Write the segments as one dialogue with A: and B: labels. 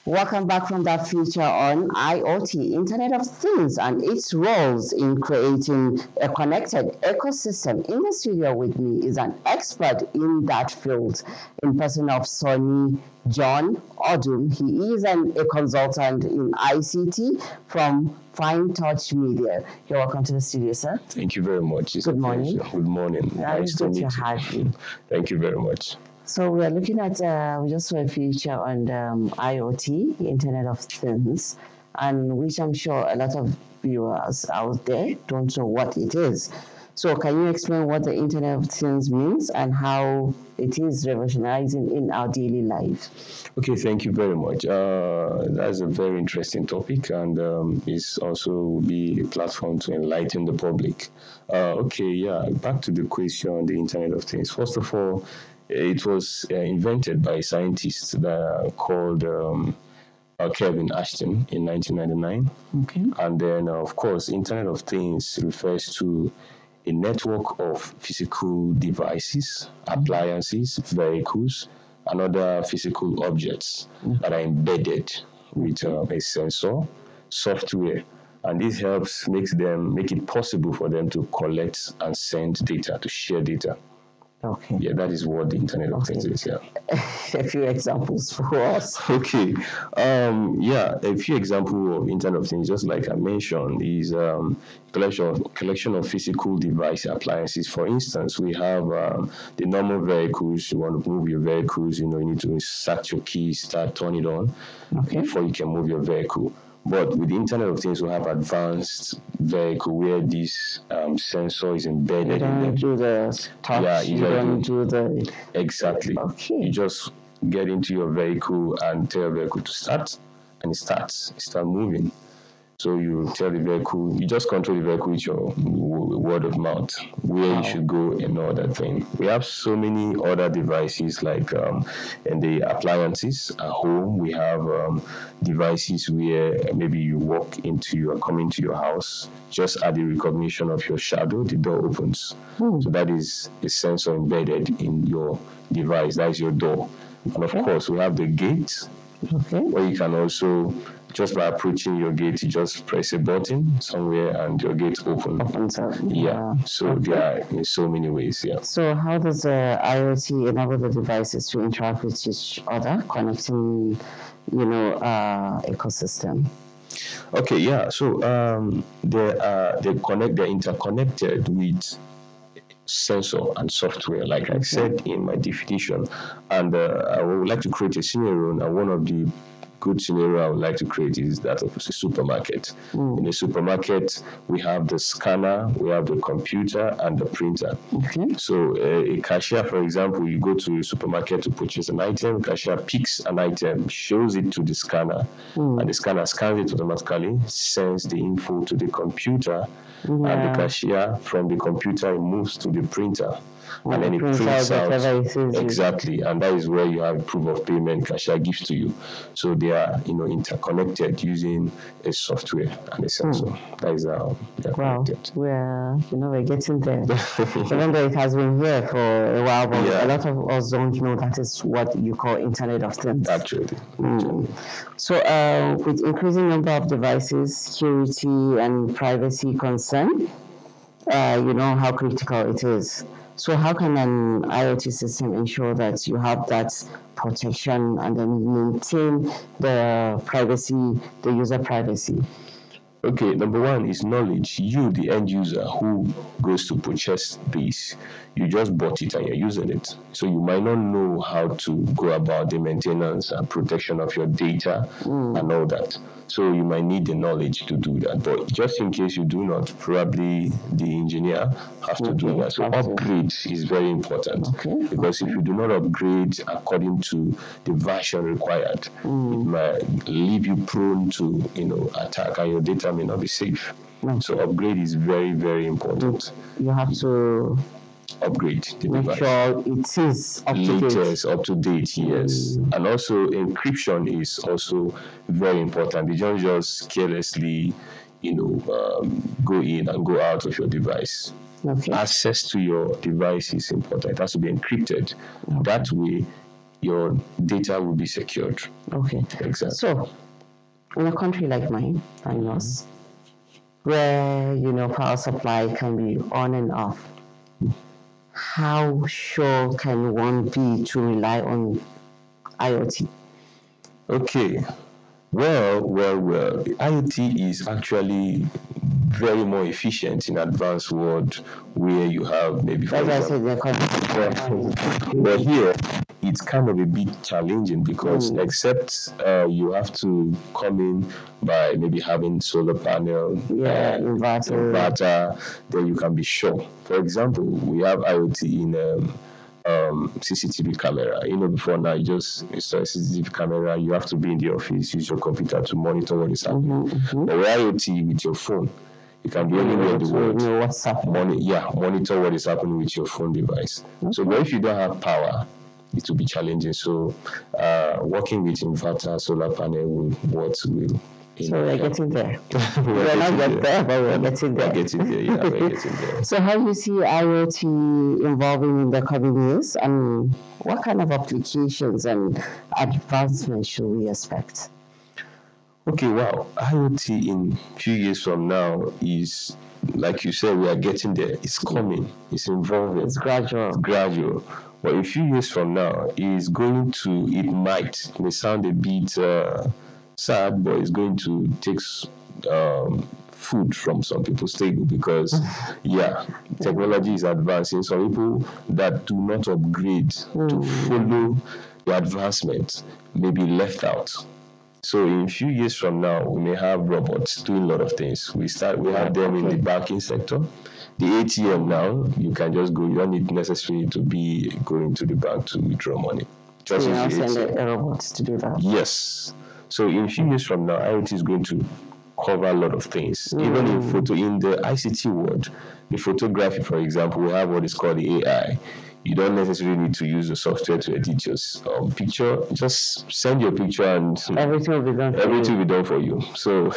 A: Welcome back from that feature on IoT, Internet of Things, and its roles in creating a connected ecosystem. In the studio with me is an expert in that field, in person of Sonny John Odum. He is a consultant in ICT from Fine Touch Media. You're welcome to the studio, sir.
B: Thank you very much.
A: Good morning.
B: Good morning.
A: Nice to meet you.
B: Thank you very much.
A: So we are looking at, we just saw a feature on IoT, Internet of Things, and which I'm sure a lot of viewers out there don't know what it is. So can you explain what the Internet of Things means and how it is revolutionizing in our daily life?
B: Okay, thank you very much. That's a very interesting topic, and it's also be a platform to enlighten the public. Back to the question, the Internet of Things. First of all, it was invented by scientists that called Kelvin Ashton in 1999.
A: Okay.
B: And then, of course, Internet of Things refers to a network of physical devices, appliances, vehicles, and other physical objects that are embedded with a sensor, software. And this makes it possible for them to collect and send data, to share data.
A: Okay.
B: Yeah, that is what the Internet of Things is. Yeah.
A: A few examples for us.
B: Okay. A few examples of Internet of Things, just like I mentioned, is collection of physical device appliances. For instance, we have the normal vehicles. You want to move your vehicles, you need to insert your keys, turn it on before you can move your vehicle. But with the Internet of Things, we have advanced vehicle where this sensor is embedded in them.
A: Do the touch, you don't do the...
B: Exactly.
A: Okay.
B: You just get into your vehicle and tell your vehicle to start, and it starts moving. So you tell the vehicle, you just control the vehicle with your word of mouth, where you should go and all that thing. We have so many other devices like in the appliances at home. We have devices where maybe you come into your house, just at the recognition of your shadow, the door opens. So that is a sensor embedded in your device. That is your door. And of course, we have the gate, where you can also, just by approaching your gate, you just press a button somewhere and your gate opens. Yeah. So there are in so many ways. Yeah.
A: So how does the IoT enable the devices to interact with each other, connecting, ecosystem?
B: Okay. Yeah. So they're interconnected with sensor and software, like I said in my definition. And I would like to create a scenario, and one of the good scenario I would like to create is that of a supermarket. In a supermarket, we have the scanner, we have the computer, and the printer. So a cashier, for example, you go to a supermarket to purchase an item, cashier picks an item, shows it to the scanner, and the scanner scans it automatically, sends the info to the computer, and the cashier, from the computer, it moves to the printer. And then it prints out exactly, and that is where you have proof of payment cashier gives to you. So they are, interconnected using a software and a sensor. That is how they are connected.
A: We're getting there. Even though it has been here for a while, but a lot of us don't know that is what you call Internet of Things.
B: Actually.
A: So with increasing number of devices, security and privacy concern, you know how critical it is. So how can an IoT system ensure that you have that protection and then maintain the privacy, the user privacy?
B: Okay, number one is knowledge. You, the end user who goes to purchase this, you just bought it and you're using it. So you might not know how to go about the maintenance and protection of your data and all that. So you might need the knowledge to do that. But just in case you do not, probably the engineer has to do that. So upgrade is very important. Because if you do not upgrade according to the version required, it might leave you prone to attack, and your data may not be safe. So upgrade is very, very important.
A: You have to
B: upgrade the
A: make
B: device.
A: Sure it is up to date.
B: Latest, up to date, yes. And also encryption is also very important. You don't just carelessly, go in and go out of your device. Access to your device is important. It has to be encrypted. That way, your data will be secured.
A: Okay.
B: Exactly.
A: So, in a country like mine and yours, where power supply can be on and off, how sure can one be to rely on IoT?
B: Okay. Well. IoT is actually very more efficient in advanced world where you have maybe, for
A: That's why I
B: example,
A: said the
B: but here it's kind of a bit challenging because except you have to come in by maybe having solar panel, inverter, then you can be sure. For example, we have IoT in CCTV camera. Before now, you just install a CCTV camera, you have to be in the office, use your computer to monitor what is happening. But with IoT, with your phone, you can be anywhere in the world. Monitor what is happening with your phone device. So, but if you don't have power, it will be challenging. So, working with inverter, solar panel will
A: So we're getting there. We're not yet there, but we're getting there.
B: We're getting there, yeah, we're getting there.
A: So how do you see IoT evolving in the coming years, and what kind of applications and advancements should we expect?
B: Okay, wow. IoT in a few years from now is, like you said, we are getting there. It's coming. It's evolving.
A: It's gradual.
B: Gradual. But a few years from now, it may sound a bit sad, but it's going to take food from some people's table because, technology is advancing. Some people that do not upgrade to follow the advancement may be left out. So in a few years from now, we may have robots doing a lot of things. We have them in the banking sector. The ATM now, you can just go. You don't need necessarily to be going to the bank to withdraw money.
A: Just send the robots to do that.
B: Yes. So in a few years from now, IoT is going to cover a lot of things. Even in the ICT world, the photography, for example, we have what is called the AI. You don't necessarily need to use the software to edit your picture. Just send your picture and
A: everything will be done.
B: Everything will be done for you. So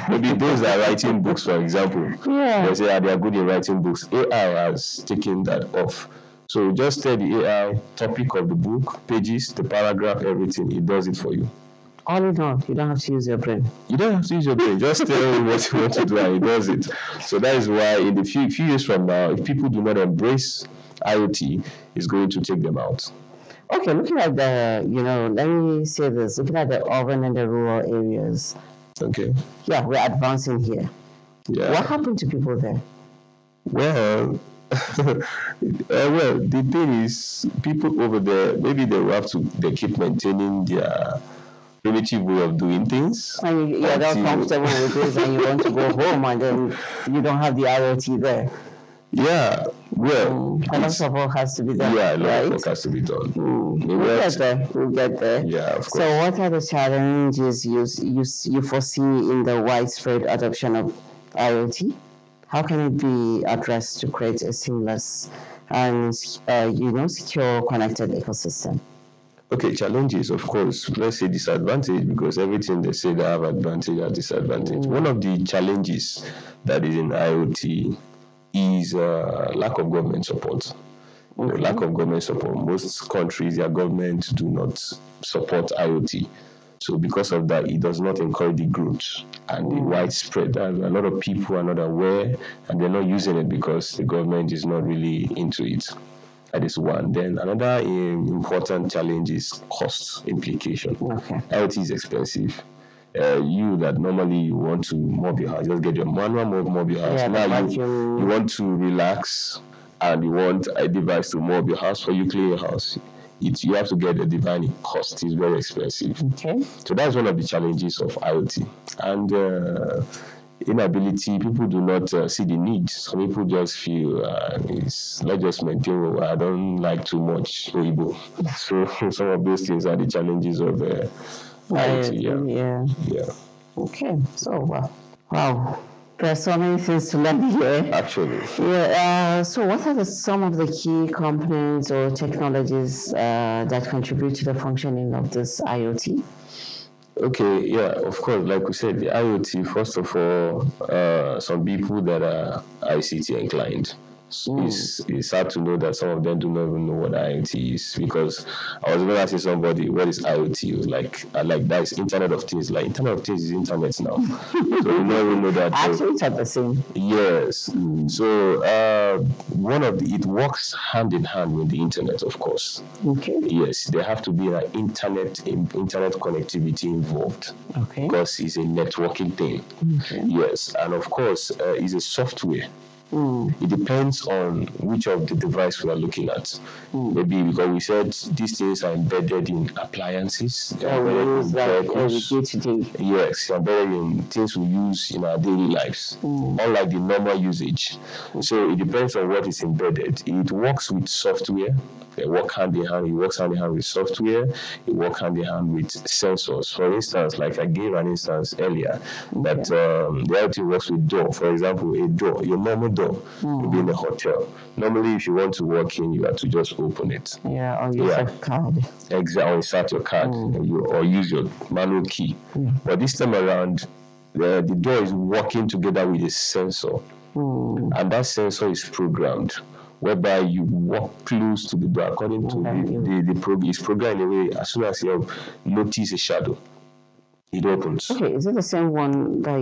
B: maybe those that are writing books, for example, they say they are good in writing books. AI has taken that off. So just tell the AI topic of the book, pages, the paragraph, everything. It does it for you.
A: All in all, you don't have to use your brain.
B: You don't have to use your brain. Just tell it what you want to do and it does it. So that is why in the few years from now, if people do not embrace IoT, it's going to take them out.
A: Okay, looking at the, let me say this, looking at the urban and the rural areas.
B: Okay.
A: Yeah, we're advancing here. Yeah. What happened to people there?
B: Well, the thing is, people over there, maybe they keep maintaining their primitive way of doing things.
A: And you're not comfortable with this and you want to go home and then you don't have the IoT there.
B: Yeah, well,
A: a lot of work has to be done.
B: Yeah, a lot of work has to be done.
A: We'll get there.
B: Yeah, of course.
A: So, what are the challenges you foresee in the widespread adoption of IoT? How can it be addressed to create a seamless and secure connected ecosystem?
B: Okay, challenges, of course. Let's say disadvantage, because everything they say they have advantage and disadvantage. One of the challenges that is in IoT is lack of government support. Lack of government support. Most countries, their governments do not support IoT. So because of that, it does not encourage the growth and the widespread. A lot of people are not aware and they're not using it because the government is not really into it. That is one. Then another important challenge is cost implication.
A: Okay.
B: IoT is expensive. You that normally you want to mob your house, just get your manual mob your house. Now you want to relax and you want a device to mob your house for you, clean your house. You have to get a device. Cost is very expensive.
A: Okay.
B: So that's one of the challenges of IoT. And inability, people do not see the need. Some people just feel let's just maintain. I don't like too much Oibo. So some of those things are the challenges of IoT. Yeah.
A: Okay. So wow. There are so many things to learn here.
B: Actually.
A: Yeah. So what are some of the key components or technologies that contribute to the functioning of this IoT?
B: Okay, yeah, of course, like we said, the IoT, first of all, some people that are ICT inclined, It's sad to know that some of them do not even know what IoT is, because I was even asking somebody what is IoT. It was like, that is Internet of Things. Like, Internet of Things is internet now. So we don't even know that.
A: Actually, it's not the same.
B: Yes. So it works hand in hand with the internet, of course.
A: Okay.
B: Yes, there have to be an internet connectivity involved.
A: Okay.
B: Because it's a networking thing.
A: Okay.
B: Yes, and of course, it's a software. It depends on which of the device we are looking at. Maybe because we said these things are embedded in appliances, embedded in vehicles. Yes, embedded in things we use in our daily lives, unlike the normal usage. So it depends on what is embedded. It works with software. They work hand in hand. It works hand in hand with software. It works hand in hand with sensors. For instance, like I gave an instance earlier, that the IoT works with door. For example, a door, your normal door, maybe in a hotel. Normally, if you want to walk in, you have to just open it.
A: Yeah, or use a card.
B: Exactly, or insert your card, or use your manual key. But this time around, the door is working together with a sensor, and that sensor is programmed, whereby you walk close to the door according to the program. It's programmed in a way, as soon as you notice a shadow, it opens.
A: Okay, is it the same one that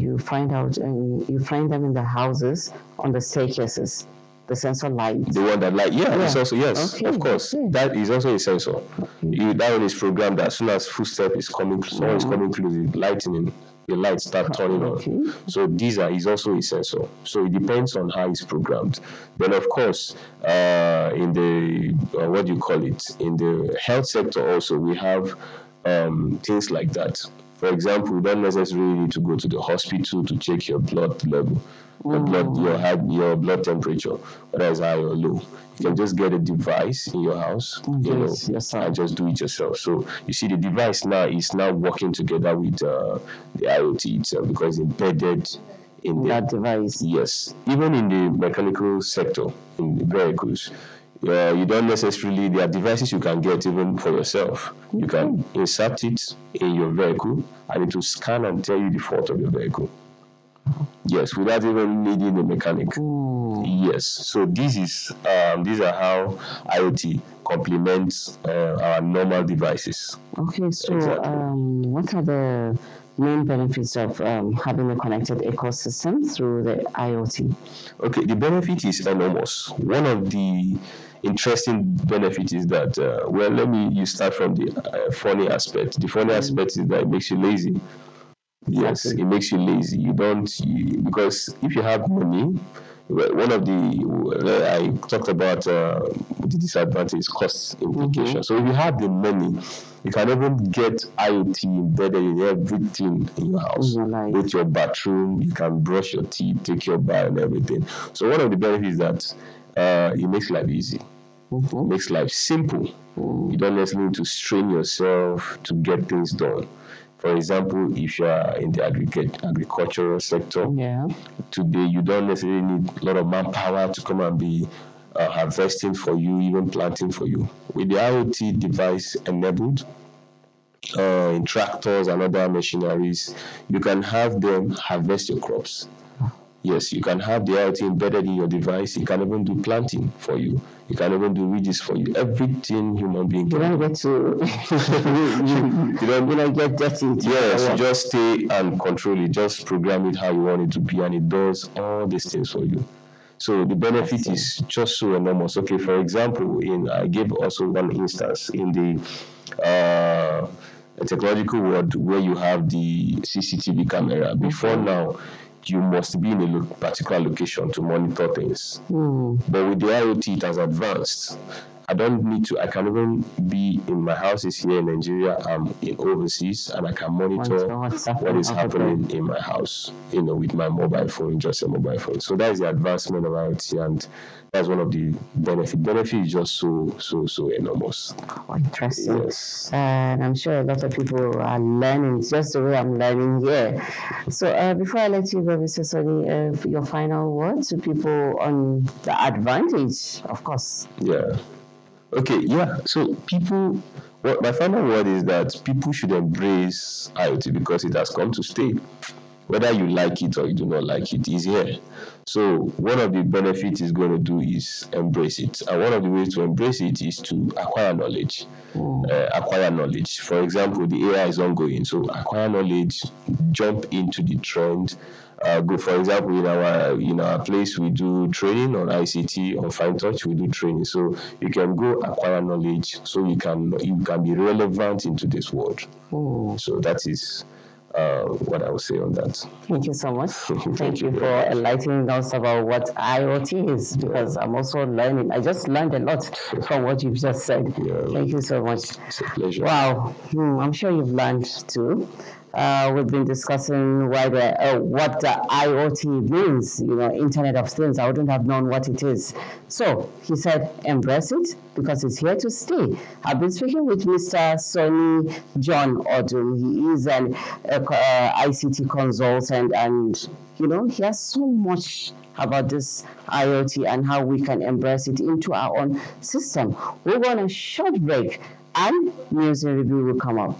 A: you find out and you find them in the houses on the staircases? The sensor light.
B: The one that light, it's also, yes, of course. Okay. That is also a sensor. That one is programmed that as soon as footstep is coming, someone is coming close, the lights start turning on. So is also a sensor. So it depends on how it's programmed. Then of course, in the in the health sector also, we have things like that. For example, you don't necessarily need to go to the hospital to check your blood level, your blood temperature, whether it's high or low. You can just get a device in your house, and just do it yourself. So you see, the device now is working together with the IoT itself, because it's embedded in
A: that device.
B: Yes, even in the mechanical sector, in the vehicles. You don't necessarily, there are devices you can get even for yourself. You can insert it in your vehicle and it will scan and tell you the fault of your vehicle. Yes, without even needing a mechanic. Yes, so these are how IoT complements our normal devices.
A: Okay, so what are the main benefits of having a connected ecosystem through the IoT?
B: Okay, the benefit is enormous. One of the interesting benefits is that, you start from the funny aspect. The funny aspect is that it makes you lazy. Yes, it makes you lazy. Because if you have money, one of I talked about the disadvantage cost implication. So if you have the money, you can even get IoT embedded in everything in your house. With your bathroom, you can brush your teeth, take your bath and everything. So one of the benefits is that it makes life easy. It makes life simple. You don't necessarily need to strain yourself to get things done. For example, if you are in the agricultural sector, today you don't necessarily need a lot of manpower to come and be harvesting for you, even planting for you. With the IoT device enabled, in tractors and other machineries, you can have them harvest your crops. Yes, you can have the IoT embedded in your device. You can even do planting for you. You can even do ridges for you. Everything human being can.
A: You don't get to. you don't get dirty.
B: Yes, you just stay and control it. Just program it how you want it to be, and it does all these things for you. So the benefit is just so enormous. Okay, for example, I gave also one instance in the technological world where you have the CCTV camera. Before now, you must be in a particular location to monitor things. But with the IoT, it has advanced. I can even be in my houses here in Nigeria, I'm in overseas, and I can monitor what is happening in my house, with my mobile phone, just a mobile phone. So that is the advancement of IoT, and that's one of the benefits. Benefit is just so enormous.
A: Oh, interesting.
B: Yes.
A: And I'm sure a lot of people are learning just the way I'm learning here. So before I let you go, Mr. Sonny, your final word to people on the advantage, of course.
B: Yeah. Okay, yeah. So my final word is that people should embrace IoT because it has come to stay. Whether you like it or you do not like it, is here. So one of the benefits it's going to do is embrace it. And one of the ways to embrace it is to acquire knowledge. Acquire knowledge. For example, the AI is ongoing. So acquire knowledge, jump into the trend. Go, for example, in our place we do training on ICT, on Fine Touch we do training. So you can go acquire knowledge so you can be relevant into this world. So that is what I would say on that.
A: Thank you so much. Thank you
B: very
A: for
B: much.
A: enlightening us about what IoT is, because I'm also learning. I just learned a lot from what you've just said. Thank you so much.
B: It's a pleasure.
A: Wow, I'm sure you've learned too. We've been discussing what the IoT means, Internet of Things. I wouldn't have known what it is. So he said, embrace it because it's here to stay. I've been speaking with Mr. Sonny John Odum. He is an ICT consultant, and he has so much about this IoT and how we can embrace it into our own system. We're going on a short break, and news and review will come up.